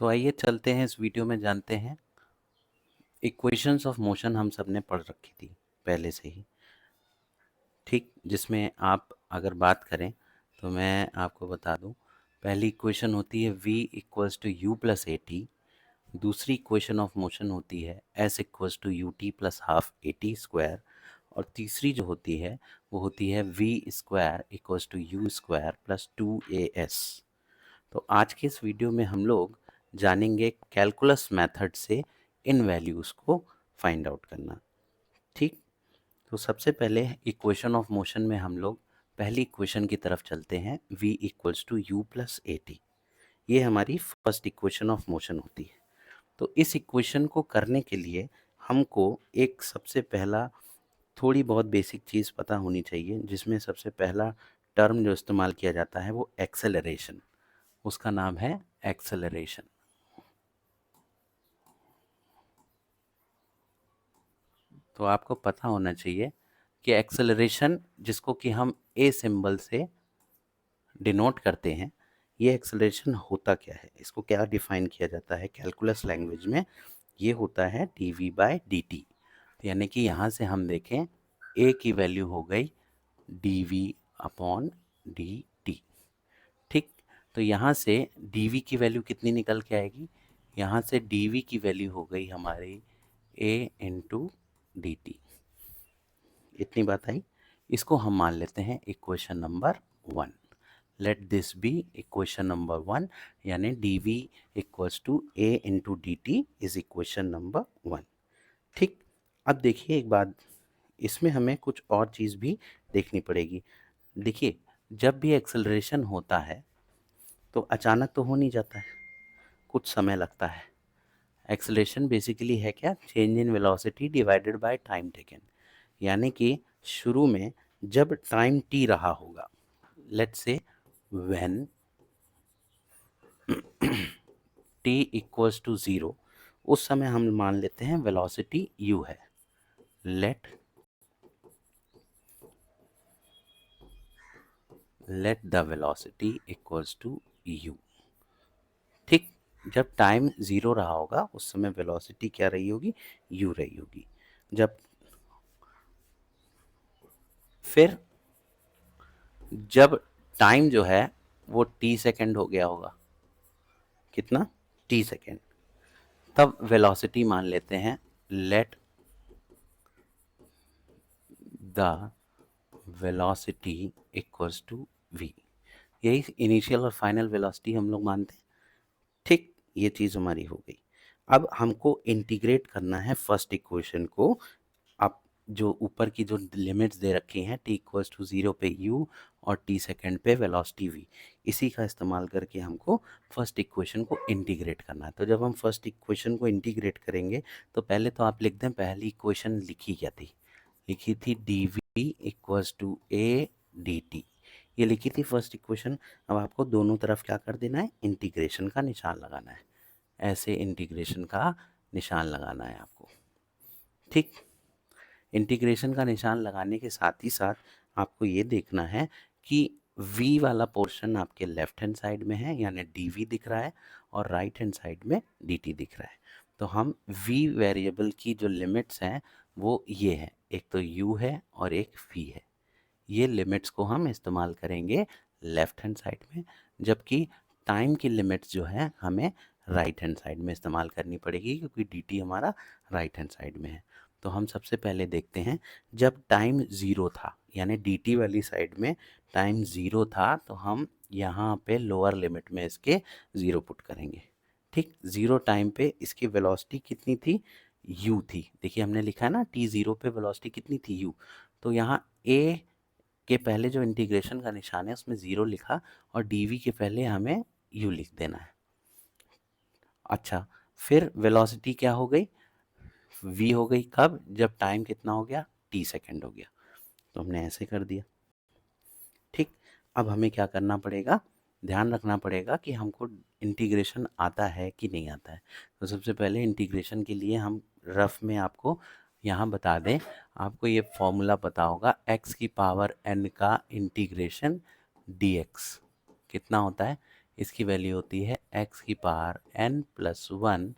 तो आइए चलते हैं, इस वीडियो में जानते हैं। इक्वेशंस ऑफ मोशन हम सब ने पढ़ रखी थी पहले से ही, ठीक। जिसमें आप अगर बात करें तो मैं आपको बता दूं, पहली इक्वेशन होती है v equals to u plus a t. दूसरी इक्वेशन ऑफ मोशन होती है s equals to u t plus half a t square. और तीसरी जो होती है वो होती है v square equals to u square plus two a s. तो आज के इस वीडियो में हम लोग जानेंगे कैलकुलस मेथड से इन वैल्यूज़ को फाइंड आउट करना, ठीक। तो सबसे पहले इक्वेशन ऑफ मोशन में हम लोग पहली इक्वेशन की तरफ चलते हैं, v equals to u plus a t. ये हमारी फर्स्ट इक्वेशन ऑफ मोशन होती है। तो इस इक्वेशन को करने के लिए हमको एक सबसे पहला थोड़ी बहुत बेसिक चीज़ पता होनी चाहिए, जिसमें सबसे पहला टर्म जो इस्तेमाल किया जाता है वो एक्सेलरेशन, उसका नाम है एक्सेलरेशन। तो आपको पता होना चाहिए कि एक्सेलरेशन, जिसको कि हम ए सिंबल से डिनोट करते हैं, ये एक्सेलरेशन होता क्या है, इसको क्या डिफाइन किया जाता है कैलकुलस लैंग्वेज में। ये होता है d v by d t. यानी कि यहाँ से हम देखें, ए की वैल्यू हो गई d v upon d t, ठीक। तो यहाँ से डी वी की वैल्यू कितनी निकल के आएगी, यहाँ से डी वी की वैल्यू हो गई हमारी ए इंटू डी टी। इतनी बात आई। इसको हम मान लेते हैं equation number 1। Let this be equation number 1, यानी d v equals to a into d t is equation number 1, ठीक। अब देखिए एक बात, इसमें हमें कुछ और चीज़ भी देखनी पड़ेगी। देखिए, जब भी एक्सेलरेशन होता है तो अचानक तो हो नहीं जाता है, कुछ समय लगता है। एक्सेलरेशन बेसिकली है क्या, change in velocity divided by time taken. यानी कि शुरू में जब टाइम टी रहा होगा, let's say when T equals to 0, उस समय हम मान लेते हैं वेलोसिटी u है। Let the velocity equals to u, ठीक। जब टाइम 0 रहा होगा उस समय वेलोसिटी क्या रही होगी, u रही होगी। फिर जब टाइम जो है वो t सेकेंड हो गया होगा, कितना, t सेकेंड, तब वेलोसिटी मान लेते हैं let the velocity equals to v। यही इनिशियल और फाइनल वेलोसिटी हम लोग मानते हैं, ठीक। ये चीज़ हमारी हो गई। अब हमको इंटीग्रेट करना है फर्स्ट इक्वेशन को। आप जो ऊपर की जो लिमिट्स दे रखी हैं, t इक्वल्स टू 0 पे u और t सेकेंड पे वेलोसिटी v, इसी का इस्तेमाल करके हमको फर्स्ट इक्वेशन को इंटीग्रेट करना है। तो जब हम फर्स्ट इक्वेशन को इंटीग्रेट करेंगे तो पहले तो आप लिख दें, पहली इक्वेशन लिखी क्या थी, लिखी थी d v equals to a d t, ये लिखी थी फर्स्ट इक्वेशन। अब आपको दोनों तरफ क्या कर देना है, इंटीग्रेशन का निशान लगाना है। ऐसे इंटीग्रेशन का निशान लगाना है आपको, ठीक। इंटीग्रेशन का निशान लगाने के साथ ही साथ आपको ये देखना है कि v वाला पोर्शन आपके लेफ्ट हैंड साइड में है, यानी dv दिख रहा है, और राइट हैंड साइड में dt दिख रहा है। तो हम v वेरिएबल की जो लिमिट्स हैं वो ये है, एक तो u है और एक v है। ये लिमिट्स को हम इस्तेमाल करेंगे लेफ्ट हैंड साइड में, जबकि टाइम की लिमिट्स जो है हमें राइट हैंड साइड में इस्तेमाल करनी पड़ेगी, क्योंकि dt हमारा राइट हैंड साइड में है। तो हम सबसे पहले देखते हैं, जब टाइम 0 था, यानी dt वाली साइड में टाइम 0 था, तो हम यहाँ पे लोअर लिमिट में इसके 0 पुट करेंगे, ठीक। 0 टाइम पे इसकी वेलोसिटी कितनी थी, u थी। देखिए हमने लिखा है ना, t 0 पे वेलोसिटी कितनी थी, u। तो यहाँ a के पहले जो इंटीग्रेशन का निशान है उसमें 0 लिखा, और dv के पहले हमें u लिख देना है। अच्छा, फिर वेलोसिटी क्या हो गई, v हो गई, कब, जब टाइम कितना हो गया, t सेकेंड हो गया। तो हमने ऐसे कर दिया, ठीक। अब हमें क्या करना पड़ेगा, ध्यान रखना पड़ेगा कि हमको इंटीग्रेशन आता है कि नहीं आता है। तो सबसे पहले इंटीग्रेशन के लिए हम रफ में आपको यहाँ बता दें, आपको ये फॉर्मूला पता होगा, x की पावर n का इंटीग्रेशन dx कितना होता है, इसकी वैल्यू होती है x की power n+1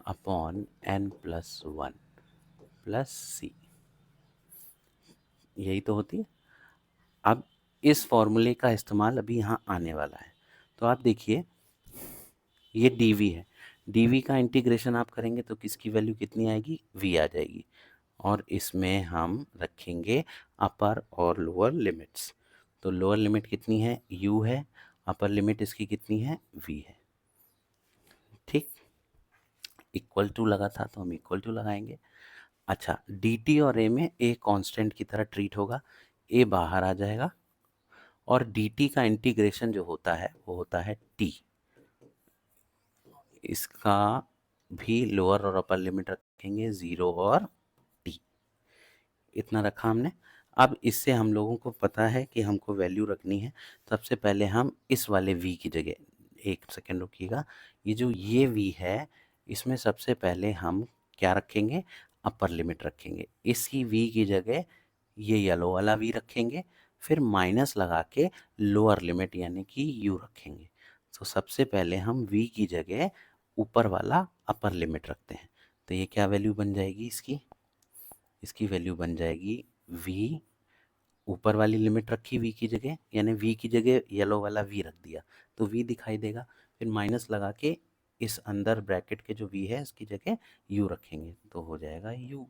upon n+1 plus सी, यही तो होती है। अब इस फॉर्मूले का इस्तेमाल अभी यहाँ आने वाला है। तो आप देखिए ये dv है, dv का इंटीग्रेशन आप करेंगे तो किसकी वैल्यू कितनी आएगी, v आ जाएगी, और इसमें हम रखेंगे अपर और लोअर लिमिट्स। तो लोअर लिमिट कितनी है, u है, अपर लिमिट इसकी कितनी है, v है। ठीक, इक्वल टू लगा था तो हम इक्वल टू लगाएंगे। अच्छा, dt और a में a कांस्टेंट की तरह ट्रीट होगा, a बाहर आ जाएगा, और dt का इंटीग्रेशन जो होता है वो होता है t, इसका भी लोअर और अपर लिमिट रखेंगे 0 और t, इतना रखा हमने। अब इससे हम लोगों को पता है कि हमको वैल्यू रखनी है। सबसे पहले हम इस वाले v की जगह, एक सेकेंड रुकिएगा, ये जो ये v है इसमें सबसे पहले हम क्या रखेंगे, अपर लिमिट रखेंगे। इसी v की जगह ये येलो वाला v रखेंगे, फिर माइनस लगा के लोअर लिमिट यानी कि u रखेंगे। तो सबसे पहले हम v की जगह ऊपर वाला अपर लिमिट रखते हैं। तो ये क्या वैल्यू बन जाएगी इसकी, इसकी वैल्यू बन जाएगी v, ऊपर वाली लिमिट रखी v की जगह, यानी v की जगह येलो वाला v रख दिया तो v दिखाई देगा, फिर माइनस लगा के इस अंदर ब्रैकेट के जो v है इसकी जगह u रखेंगे तो हो जाएगा u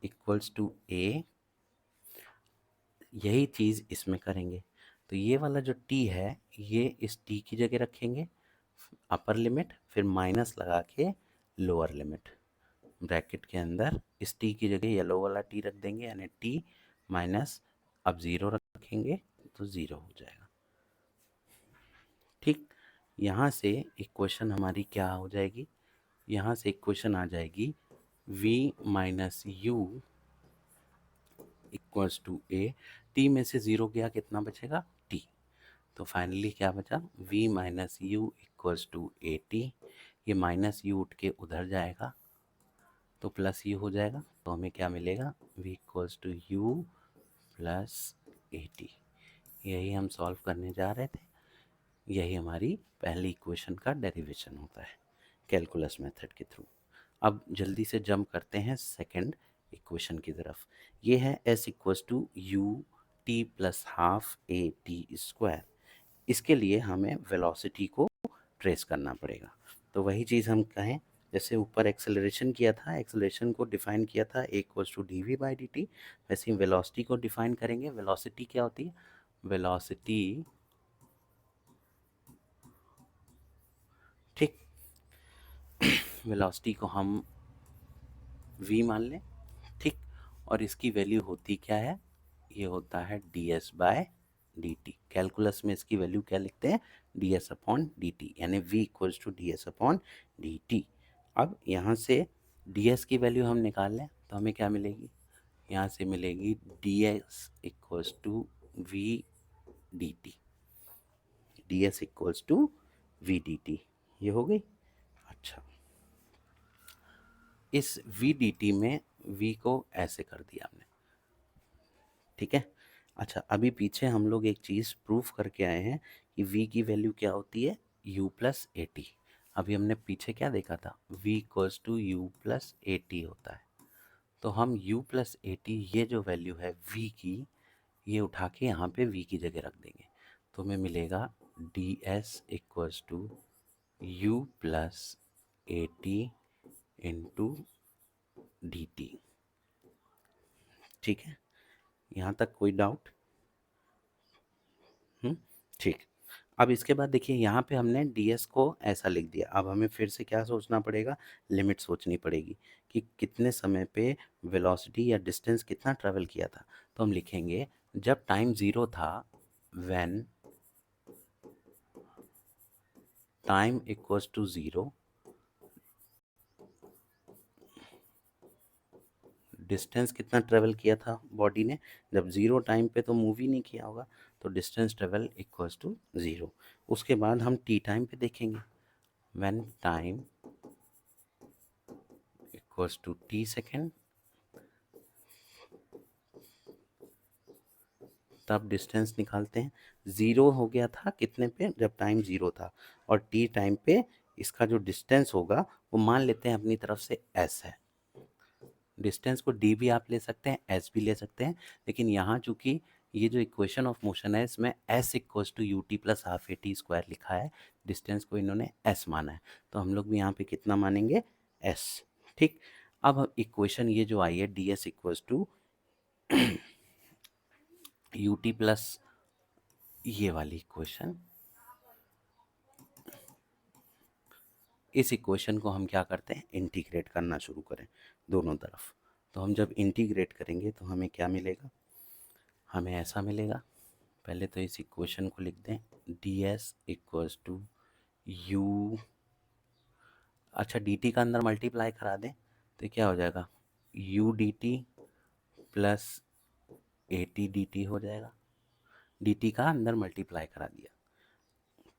इक्वल्स टू a। यही चीज़ इसमें करेंगे, तो ये वाला जो t है ये इस t की जगह रखेंगे अपर लिमिट, फिर माइनस लगा के लोअर लिमिट, ब्रैकेट के अंदर इस t की जगह येलो वाला t रख देंगे, यानी t माइनस, अब 0 रखेंगे तो 0 हो जाएगा। ठीक, यहाँ से इक्वेशन हमारी क्या हो जाएगी, यहाँ से इक्वेशन आ जाएगी v minus u equals to a, t में से 0 गया कितना बचेगा, t, तो फाइनली क्या बचा, v minus u equals to a t, ये माइनस यू उठ के उधर जाएगा तो प्लस यू हो जाएगा, तो हमें क्या मिलेगा, v equals to u plus a t. यही हम सॉल्व करने जा रहे थे, यही हमारी पहली इक्वेशन का डेरिवेशन होता है कैलकुलस मेथड के थ्रू। अब जल्दी से जंप करते हैं सेकंड इक्वेशन की तरफ। ये है s equals to u t plus half a t square. इसके लिए हमें वेलोसिटी को ट्रेस करना पड़ेगा। तो वही चीज़ हम कहें, जैसे ऊपर एक्सेलरेशन किया था, एक्सेलरेशन को डिफाइन किया था a equals to d v by d t, वैसे ही वेलोसिटी को डिफाइन करेंगे। वेलोसिटी क्या होती है, वेलोसिटी, ठीक, वेलोसिटी को हम v मान लें, ठीक, और इसकी वैल्यू होती क्या है, ये होता है ds by d t. Calculus में इसकी वैल्यू क्या लिखते हैं, ds अपॉन डी टी, यानी v equals to ds upon d t. अब यहाँ से ds की वैल्यू हम निकाल लें तो हमें क्या मिलेगी, यहाँ से मिलेगी ds equals to v d t, ds equals to v d t, ये हो गई। अच्छा, इस v डी टी में v को ऐसे कर दिया हमने, ठीक है। अच्छा, अभी पीछे हम लोग एक चीज़ प्रूफ करके आए हैं कि v की वैल्यू क्या होती है, u प्लस ए टी। अभी हमने पीछे क्या देखा था, v equals to u plus a t होता है, तो हम u प्लस ए टी, ये जो वैल्यू है v की, ये उठा के यहाँ पे v की जगह रख देंगे, तो हमें मिलेगा ds equals to u plus a t into d t. ठीक है, यहाँ तक कोई डाउट, ठीक। अब इसके बाद देखिए यहाँ पे हमने ds को ऐसा लिख दिया, अब हमें फिर से क्या सोचना पड़ेगा, लिमिट सोचनी पड़ेगी कि कितने समय पे वेलोसिटी या डिस्टेंस कितना ट्रेवल किया था। तो हम लिखेंगे जब टाइम 0 था, when time equals to 0, distance कितना ट्रेवल किया था बॉडी ने, जब 0 टाइम पे तो मूव ही नहीं किया होगा, तो डिस्टेंस ट्रेवल इक्वल्स टू 0। उसके बाद हम टी टाइम पे देखेंगे, when time equals to t second, तब डिस्टेंस निकालते हैं। ज़ीरो हो गया था कितने पे, जब टाइम ज़ीरो था, और टी टाइम पे इसका जो डिस्टेंस होगा वो मान लेते हैं अपनी तरफ से एस है। डिस्टेंस को डी भी आप ले सकते हैं, एस भी ले सकते हैं, लेकिन यहाँ चूंकि ये जो इक्वेशन ऑफ मोशन है इसमें s equals to u t plus half a t square लिखा है, डिस्टेंस को इन्होंने एस माना है, तो हम लोग भी यहाँ पे कितना मानेंगे, एस। ठीक, अब इक्वेशन ये जो आई है d s equals to u t plus, ये वाली इक्वेशन, इस इक्वेशन को हम क्या करते हैं, इंटीग्रेट करना शुरू करें दोनों तरफ। तो हम जब इंटीग्रेट करेंगे तो हमें क्या मिलेगा, हमें ऐसा मिलेगा, पहले तो इस इक्वेशन को लिख दें, d s equals to u, अच्छा डी टी का अंदर मल्टीप्लाई करा दें तो क्या हो जाएगा, u d t plus a t d t हो जाएगा, डी टी का अंदर मल्टीप्लाई करा दिया।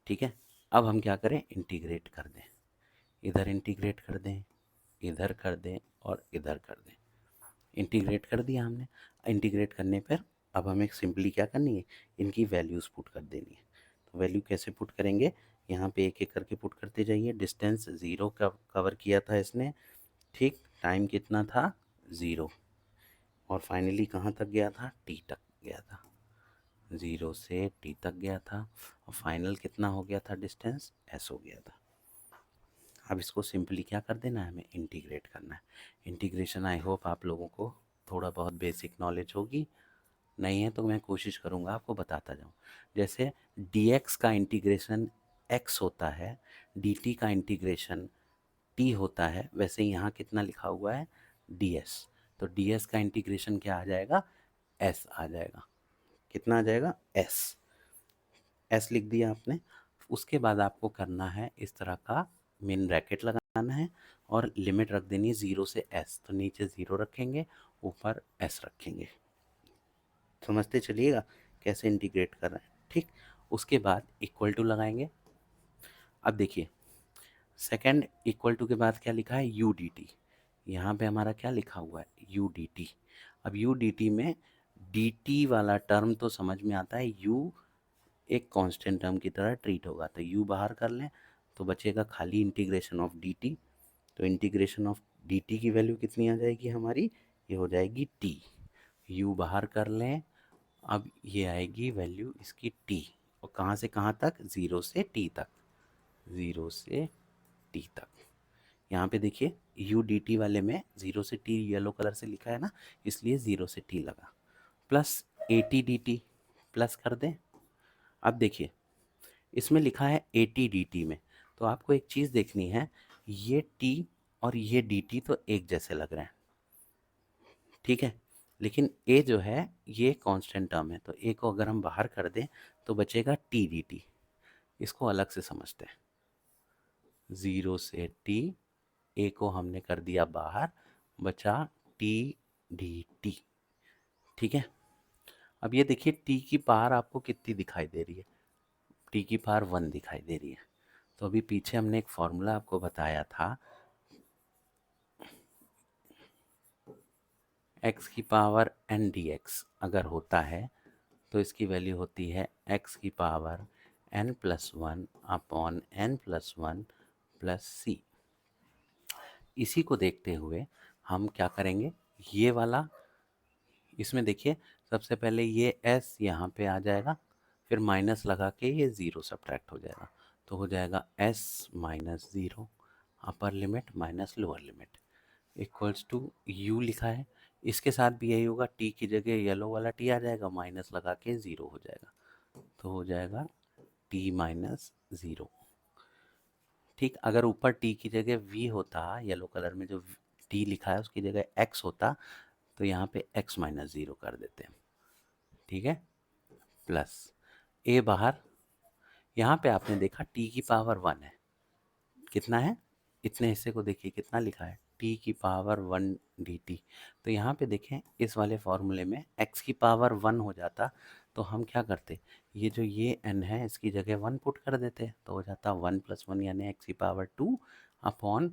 ठीक है, अब हम क्या करें, इंटीग्रेट कर दें, इधर इंटीग्रेट कर दें, इधर कर दें और इधर कर दें, इंटीग्रेट कर दिया हमने। इंटीग्रेट करने पर अब हमें सिंपली क्या करनी है, इनकी वैल्यूज़ पुट कर देनी है। तो वैल्यू कैसे पुट करेंगे, यहाँ पे एक एक करके पुट करते जाइए। डिस्टेंस ज़ीरो का कवर किया था इसने, ठीक, टाइम कितना था, ज़ीरो, और फाइनली कहाँ तक गया था, टी तक गया था, ज़ीरो से टी तक गया था, और फाइनल कितना हो गया था, डिस्टेंस एस हो गया था। अब इसको सिंपली क्या कर देना है, हमें इंटीग्रेट करना है। इंटीग्रेशन आई होप आप लोगों को थोड़ा बहुत बेसिक नॉलेज होगी, नहीं है तो मैं कोशिश करूँगा आपको बताता जाऊँ। जैसे dx का इंटीग्रेशन x होता है, dt का इंटीग्रेशन t होता है, वैसे यहाँ कितना लिखा हुआ है, ds, तो ds का इंटीग्रेशन क्या आ जाएगा, s आ जाएगा, कितना आ जाएगा, s लिख दिया आपने। उसके बाद आपको करना है इस तरह का मेन ब्रैकेट लगाना है और लिमिट रख देनी है 0 से s, तो नीचे 0 रखेंगे, ऊपर s रखेंगे, समझते चलिएगा कैसे इंटीग्रेट कर रहे हैं। ठीक, उसके बाद इक्वल टू लगाएंगे। अब देखिए सेकंड इक्वल टू के बाद क्या लिखा है, यू डी टी, यहाँ पे हमारा क्या लिखा हुआ है, यू डी टी। अब यू डी टी में डी टी वाला टर्म तो समझ में आता है, यू एक कांस्टेंट टर्म की तरह ट्रीट होगा, तो यू बाहर कर लें तो बचेगा खाली इंटीग्रेशन ऑफ डी टी। तो इंटीग्रेशन ऑफ डी टी की वैल्यू कितनी आ जाएगी हमारी, ये हो जाएगी टी, यू बाहर कर लें, अब ये आएगी वैल्यू इसकी टी, और कहाँ से कहाँ तक, ज़ीरो से टी तक, ज़ीरो से टी तक। यहाँ पे देखिए यू डी टी वाले में ज़ीरो से टी येलो कलर से लिखा है ना, इसलिए ज़ीरो से टी लगा, plus a t d t plus कर दें। अब देखिए इसमें लिखा है ए टी डी टी में, तो आपको एक चीज़ देखनी है, ये टी और ये डी टी तो एक जैसे लग रहे हैं, ठीक है, लेकिन ए जो है ये कांस्टेंट टर्म है, तो ए को अगर हम बाहर कर दें तो बचेगा टी डी टी, इसको अलग से समझते हैं। ज़ीरो से टी, ए को हमने कर दिया बाहर, बचा टी डी टी, ठीक है। अब ये देखिए टी की पावर आपको कितनी दिखाई दे रही है, टी की पावर 1 दिखाई दे रही है। तो अभी पीछे हमने एक फॉर्मूला आपको बताया था, x की पावर एन डी एक्स अगर होता है तो इसकी वैल्यू होती है x की power n plus one upon n plus one plus C. इसी को देखते हुए हम क्या करेंगे, ये वाला, इसमें देखिए सबसे पहले ये s यहाँ पे आ जाएगा, फिर माइनस लगा के ये ज़ीरो सब्ट्रैक्ट हो जाएगा, तो हो जाएगा s minus zero, upper limit minus lower limit equals to u लिखा है, इसके साथ भी यही होगा, t की जगह येलो वाला t आ जाएगा, माइनस लगा के ज़ीरो हो जाएगा, तो हो जाएगा t माइनस ज़ीरो। ठीक, अगर ऊपर t की जगह v होता, येलो कलर में जो t लिखा है उसकी जगह x होता, तो यहाँ पे x माइनस ज़ीरो कर देते हैं, ठीक है, प्लस a बाहर, यहाँ पे आपने देखा t की पावर 1 है, कितना है, इतने हिस्से को देखिए कितना लिखा है, t की पावर 1 dt, तो यहाँ पे देखें इस वाले फॉर्मूले में x की पावर 1 हो जाता, तो हम क्या करते, ये जो ये n है इसकी जगह 1 पुट कर देते, तो हो जाता 1 प्लस वन यानी x की power 2 upon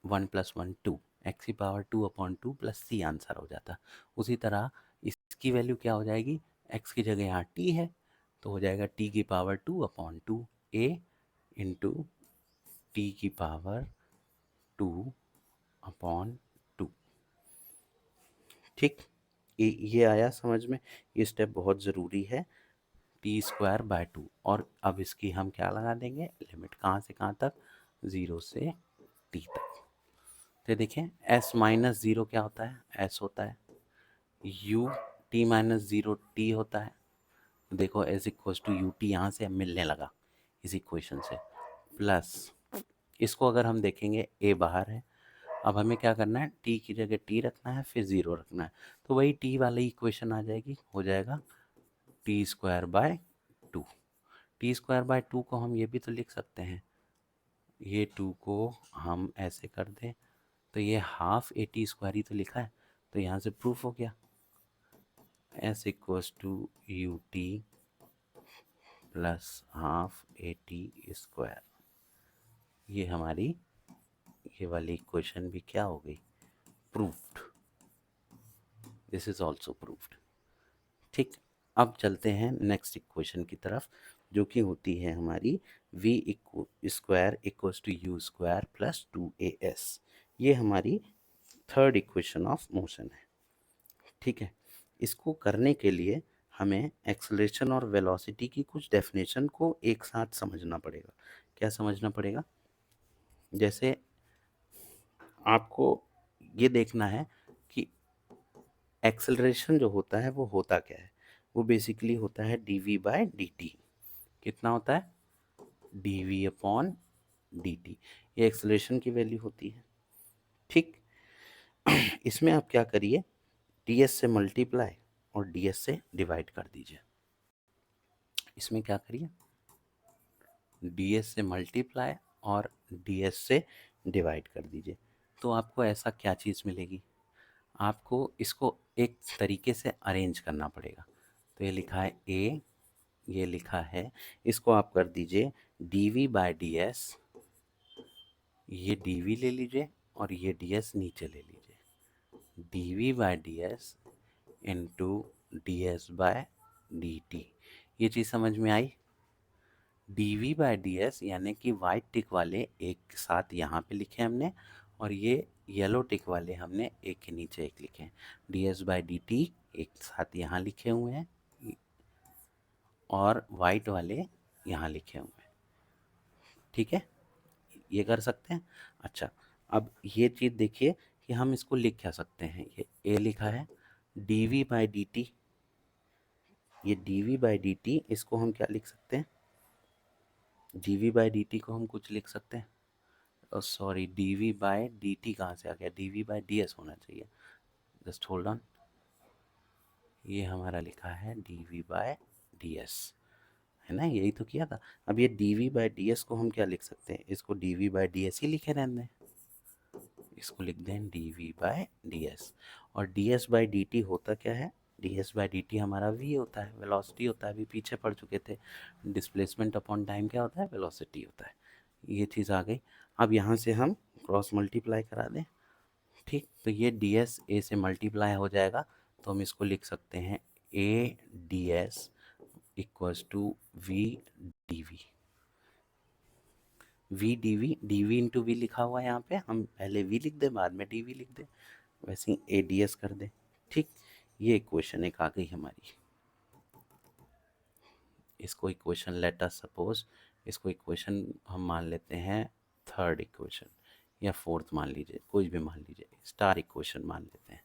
1 plus one 2, x की power 2 upon 2 plus C answer हो जाता। उसी तरह इसकी वैल्यू क्या हो जाएगी, x की जगह यहाँ t है, तो हो जाएगा टी की पावर 2/2 ए इंटू टी की पावर 2/2। ठीक, ये आया समझ में। ये स्टेप बहुत ज़रूरी है, t²/2। और अब इसकी हम क्या लगा देंगे, लिमिट कहाँ से कहाँ तक, 0 से t तक। तो देखें s-0 क्या होता है, s होता है, u t-0 t होता है। देखो s equals to u t यहाँ से मिलने लगा इस इक्वेशन से, प्लस इसको अगर हम देखेंगे a बाहर है। अब हमें क्या करना है, t की जगह t रखना है, फिर 0 रखना है, तो वही t वाली इक्वेशन आ जाएगी, हो जाएगा t²/2। t²/2 को हम ये भी तो लिख सकते हैं, ये 2 को हम ऐसे कर दें तो ये हाफ a t² ही तो लिखा है, तो यहाँ से प्रूफ हो गया s equals to u t plus half a t²। ये हमारी ये वाली इक्वेशन भी क्या हो गई, proofed. This is also proofed. ठीक, अब चलते हैं नेक्स्ट इक्वेशन की तरफ, जो कि होती है हमारी v² equals to u² plus 2as। ये हमारी थर्ड इक्वेशन ऑफ मोशन है। ठीक है, इसको करने के लिए हमें एक्सेलरेशन और वेलोसिटी की कुछ डेफिनेशन को एक साथ समझना पड़ेगा। क्या समझना पड़ेगा, जैसे आपको ये देखना है कि एक्सेलरेशन जो होता है वो होता क्या है, वो बेसिकली होता है dv/dt। कितना होता है, dv/dt। ये एक्सेलरेशन की वैल्यू होती है। ठीक, इसमें आप क्या करिए, ds से मल्टीप्लाई और ds से डिवाइड कर दीजिए। इसमें क्या करिए, ds से मल्टीप्लाई और ds से डिवाइड कर दीजिए, तो आपको ऐसा क्या चीज़ मिलेगी, आपको इसको एक तरीके से अरेंज करना पड़ेगा। तो ये लिखा है a, ये लिखा है, इसको आप कर दीजिए dv/ds, ये dv ले लीजिए और ये ds नीचे ले लीजिए, dv/ds इंटू ds/dt। ये चीज़ समझ में आई। dv/ds यानी कि वाइट टिक वाले एक साथ यहाँ पे लिखे हमने, और ये येलो टिक वाले हमने एक के नीचे एक लिखे हैं। ds/dt एक साथ यहाँ लिखे हुए हैं और वाइट वाले यहाँ लिखे हुए हैं। ठीक है, ये कर सकते हैं। अच्छा, अब ये चीज़ देखिए कि हम इसको लिख क्या सकते हैं, ये a लिखा है, dv/dt, ये dv/dt इसको हम क्या लिख सकते हैं, dv/dt को हम कुछ लिख सकते हैं, सॉरी dv/dt कहाँ से आ गया, dv/ds होना चाहिए, जस्ट होल्ड ऑन। ये हमारा लिखा है dv/ds, है ना, यही तो किया था। अब ये dv/ds को हम क्या लिख सकते हैं, इसको dv/ds ही लिखे रहने दें, इसको लिख दें dv/ds। और ds/dt होता क्या है, ds/dt हमारा v होता है, वेलोसिटी होता है, अभी पीछे पढ़ चुके थे। डिस्प्लेसमेंट अपॉन टाइम क्या होता है, वेलोसिटी होता है। ये चीज़ आ गई। अब यहाँ से हम क्रॉस मल्टीप्लाई करा दें। ठीक, तो ये ds a से मल्टीप्लाई हो जाएगा, तो हम इसको लिख सकते हैं a ds equals to v dv। v dv into v लिखा हुआ है यहाँ पे, हम पहले v लिख दें बाद में dv लिख दें, वैसे ही ads कर दें। ठीक, ये इक्वेशन एक आ गई हमारी। इसको इक्वेशन लेट अस सपोज, इसको इक्वेशन हम मान लेते हैं थर्ड इक्वेशन, या फोर्थ मान लीजिए, कोई भी मान लीजिए, स्टार इक्वेशन मान लेते हैं।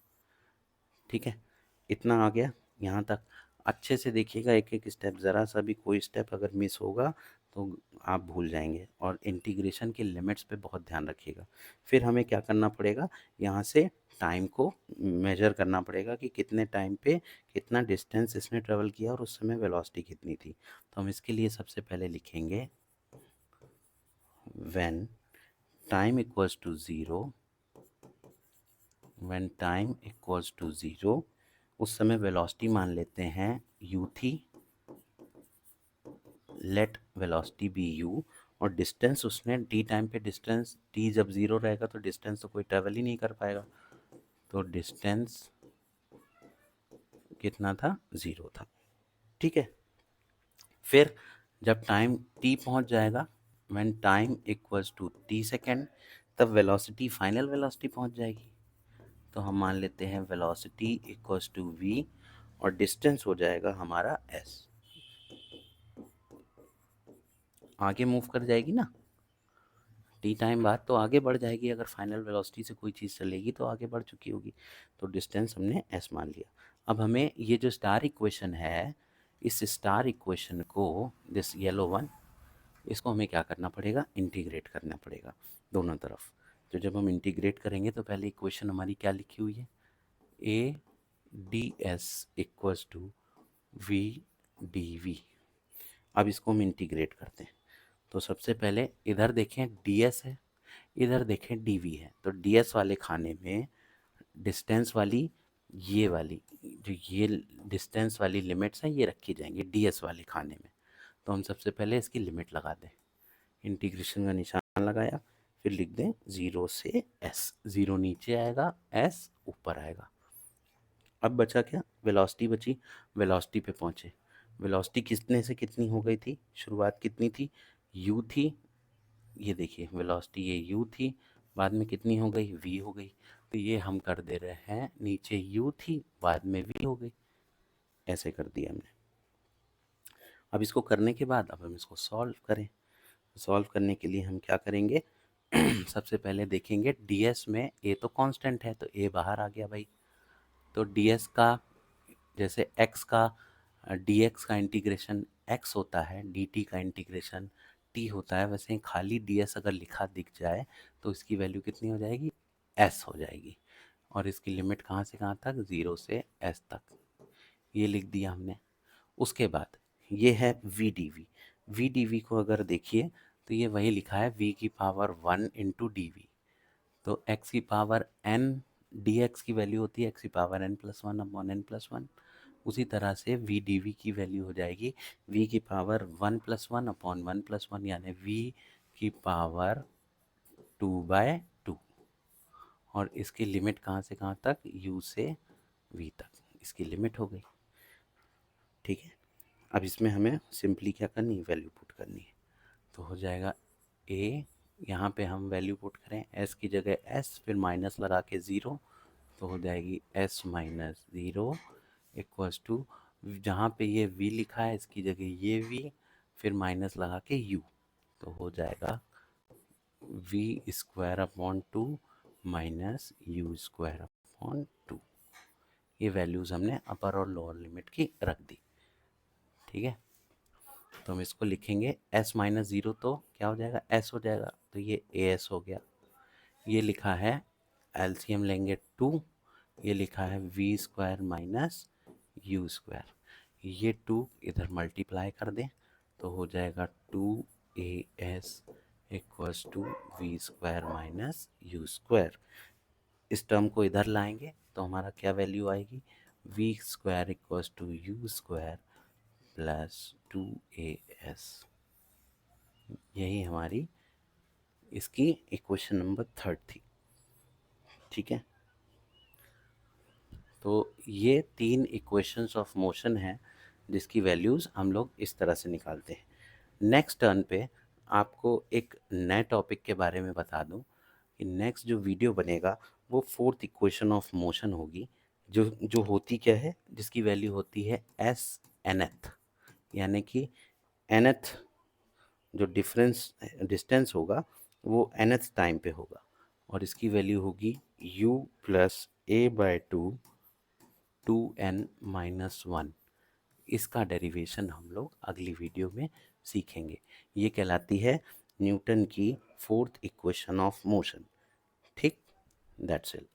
ठीक है, इतना आ गया यहाँ तक। अच्छे से देखिएगा एक एक स्टेप, ज़रा सा भी कोई स्टेप अगर मिस होगा तो आप भूल जाएंगे, और इंटीग्रेशन के लिमिट्स पे बहुत ध्यान रखिएगा। फिर हमें क्या करना पड़ेगा, यहाँ से टाइम को मेजर करना पड़ेगा कि कितने टाइम पे कितना डिस्टेंस इसने ट्रेवल किया और उस समय वेलोसिटी कितनी थी। तो हम इसके लिए सबसे पहले लिखेंगे when time equals to zero, when time equals to zero, उस समय वेलोसिटी मान लेते हैं u थी, लेट वेलोसिटी बी u, और डिस्टेंस उसने t टाइम पे, डिस्टेंस t जब ज़ीरो रहेगा तो डिस्टेंस तो कोई ट्रेवल ही नहीं कर पाएगा, तो डिस्टेंस कितना था, ज़ीरो था। ठीक है, फिर जब टाइम t पहुंच जाएगा, when time equals to t second, तब वेलोसिटी फाइनल वेलोसिटी पहुंच जाएगी। तो हम मान लेते हैं वेलोसिटी इक्वल्स टू v और डिस्टेंस हो जाएगा हमारा s। आगे मूव कर जाएगी ना, टी टाइम बाद तो आगे बढ़ जाएगी, अगर फाइनल वेलोसिटी से कोई चीज़ चलेगी तो आगे बढ़ चुकी होगी। तो डिस्टेंस हमने एस मान लिया। अब हमें ये जो स्टार इक्वेशन है, इस स्टार इक्वेशन को, दिस येलो वन, इसको हमें क्या करना पड़ेगा, इंटीग्रेट करना पड़ेगा दोनों तरफ। तो जब हम इंटीग्रेट करेंगे तो पहले इक्वेशन हमारी क्या लिखी हुई है, a d s equals to v d v. अब इसको हम इंटीग्रेट करते हैं। तो सबसे पहले इधर देखें ds है, इधर देखें dv है। तो ds वाले खाने में डिस्टेंस वाली, ये वाली जो ये डिस्टेंस वाली लिमिट्स हैं ये रखी जाएंगी ds वाले खाने में। तो हम सबसे पहले इसकी लिमिट लगा दें, इंटीग्रेशन का निशान लगाया, फिर लिख दें 0 से s। 0 नीचे आएगा, s ऊपर आएगा। अब बचा क्या, वेलोसिटी बची। वेलोसिटी पे पहुंचे। वेलोसिटी कितने से कितनी हो गई थी, शुरुआत कितनी थी, u थी। ये देखिए वेलोसिटी ये u थी, बाद में कितनी हो गई, v हो गई। तो ये हम कर दे रहे हैं, नीचे u थी बाद में v हो गई, ऐसे कर दिया हमने। अब इसको करने के बाद अब हम इसको सॉल्व करें। सॉल्व करने के लिए हम क्या करेंगे, सबसे पहले देखेंगे ds में a तो कांस्टेंट है, तो a बाहर आ गया भाई। तो ds का, जैसे x का dx का इंटीग्रेशन x होता है, dt का इंटीग्रेशन t होता है, वैसे ही खाली ds अगर लिखा दिख जाए तो इसकी वैल्यू कितनी हो जाएगी, s हो जाएगी। और इसकी लिमिट कहाँ से कहाँ तक, 0 से s तक, ये लिख दिया हमने। उसके बाद ये है v d v. V d v को अगर देखिए तो ये वही लिखा है v की पावर 1 इंटू डी वी। तो x की पावर n, dx की वैल्यू होती है x की power n plus one upon n plus one. उसी तरह से v dv की वैल्यू हो जाएगी v की power 1 plus one upon 1 plus one, यानी v की पावर 2/2। और इसकी लिमिट कहाँ से कहाँ तक, u से v तक इसकी लिमिट हो गई। ठीक है, अब इसमें हमें सिंपली क्या करनी है, वैल्यू पुट करनी है। तो हो जाएगा a, यहाँ पे हम वैल्यू पुट करें s की जगह s, फिर माइनस लगा के 0, तो हो जाएगी s माइनस 0 इक्वल्स टू, जहाँ पे ये v लिखा है इसकी जगह ये v, फिर माइनस लगा के u, तो हो जाएगा v square upon 2 minus u square upon 2। ये वैल्यूज़ हमने अपर और लोअर लिमिट की रख दी। ठीक है, तो हम इसको लिखेंगे s माइनस 0, तो क्या हो जाएगा, s हो जाएगा, तो ये as हो गया। ये लिखा है, एलसीएम लेंगे 2, ये लिखा है v square minus u square, ये 2 इधर मल्टीप्लाई कर दें तो हो जाएगा 2as equals to v square minus u square. इस टर्म को इधर लाएंगे तो हमारा क्या वैल्यू आएगी, v square equals to u square plus 2as। यही हमारी इसकी इक्वेशन नंबर 3 थी। ठीक है, तो ये 3 इक्वेशंस ऑफ मोशन हैं जिसकी वैल्यूज़ हम लोग इस तरह से निकालते हैं। नेक्स्ट टर्न पे आपको एक नए टॉपिक के बारे में बता दूं कि नेक्स्ट जो वीडियो बनेगा वो 4th इक्वेशन ऑफ मोशन होगी, जो जो होती क्या है, जिसकी वैल्यू होती है एस nth, यानी कि nth जो डिस्टेंस होगा वो nth टाइम पे होगा, और इसकी वैल्यू होगी u प्लस a/2 2n-1। इसका डेरिवेशन हम लोग अगली वीडियो में सीखेंगे। ये कहलाती है न्यूटन की 4th इक्वेशन ऑफ मोशन। ठीक, दैट्स इट।